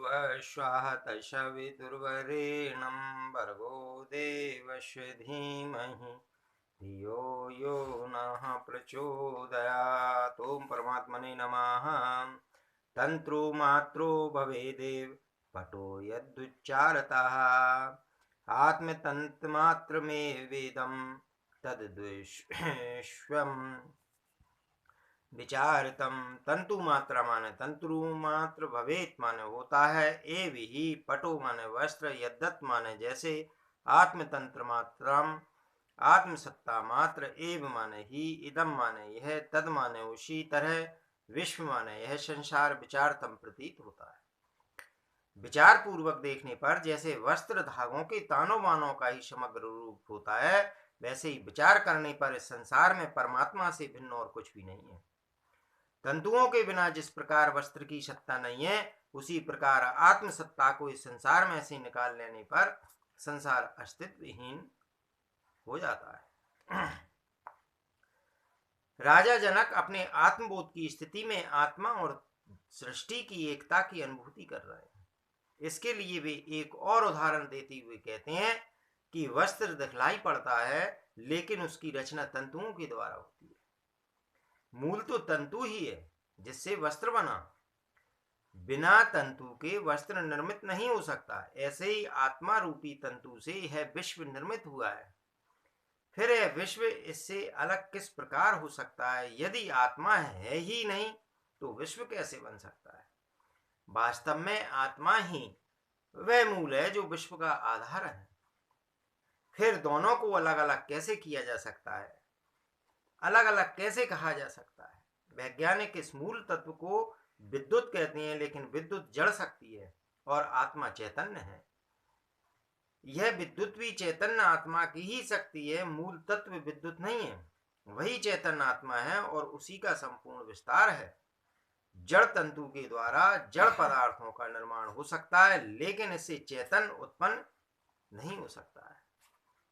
भूर्भुवस्वः तत्सवितुर्वरेण्यं भर्गो देवस्य धीमहि धियो यो नः प्रचोदयात्। ओम परमात्मने नमः। तंत्रो मात्रो भवेदेव पटो यदुच्चारतः आत्मतंत्रमात्रमेव वेदं तद्विश्वम् विचारितम। तंतु मात्रा माने तंतु मात्र भवेत माने होता है, एव ही पटो माने वस्त्र, यद्दत माने जैसे, आत्मतंत्र मात्रम आत्मसत्ता मात्र, एव माने ही, इदम माने यह, तद माने उसी तरह, विश्व माने यह संसार विचारतम प्रतीत होता है। विचार पूर्वक देखने पर जैसे वस्त्र धागों के तानों बानों का ही समग्र रूप होता है, वैसे ही विचार करने पर इस संसार में परमात्मा से भिन्न और कुछ भी नहीं है। तंतुओं के बिना जिस प्रकार वस्त्र की सत्ता नहीं है, उसी प्रकार आत्म सत्ता को इस संसार में से निकाल लेने पर संसार अस्तित्वहीन हो जाता है। राजा जनक अपने आत्मबोध की स्थिति में आत्मा और सृष्टि की एकता की अनुभूति कर रहे हैं। इसके लिए वे एक और उदाहरण देते हुए कहते हैं कि वस्त्र दिखलाई पड़ता है, लेकिन उसकी रचना तंतुओं के द्वारा होती है। मूल तो तंतु ही है जिससे वस्त्र बना। बिना तंतु के वस्त्र निर्मित नहीं हो सकता। ऐसे ही आत्मा रूपी तंतु से यह विश्व निर्मित हुआ है। फिर यह विश्व इससे अलग किस प्रकार हो सकता है? यदि आत्मा है ही नहीं तो विश्व कैसे बन सकता है? वास्तव में आत्मा ही वह मूल है जो विश्व का आधार है। फिर दोनों को अलग अलग कैसे किया जा सकता है? अलग अलग कैसे कहा जा सकता है? वैज्ञानिक इस मूल तत्व को विद्युत कहते हैं, लेकिन विद्युत जड़ शक्ति है और आत्मा चैतन्य है। यह विद्युत भी चैतन्य आत्मा की ही शक्ति है। मूल तत्व विद्युत नहीं है, वही चैतन्य आत्मा है और उसी का संपूर्ण विस्तार है। जड़ तंतु के द्वारा जड़ पदार्थों का निर्माण हो सकता है, लेकिन इससे चेतन उत्पन्न नहीं हो सकता है।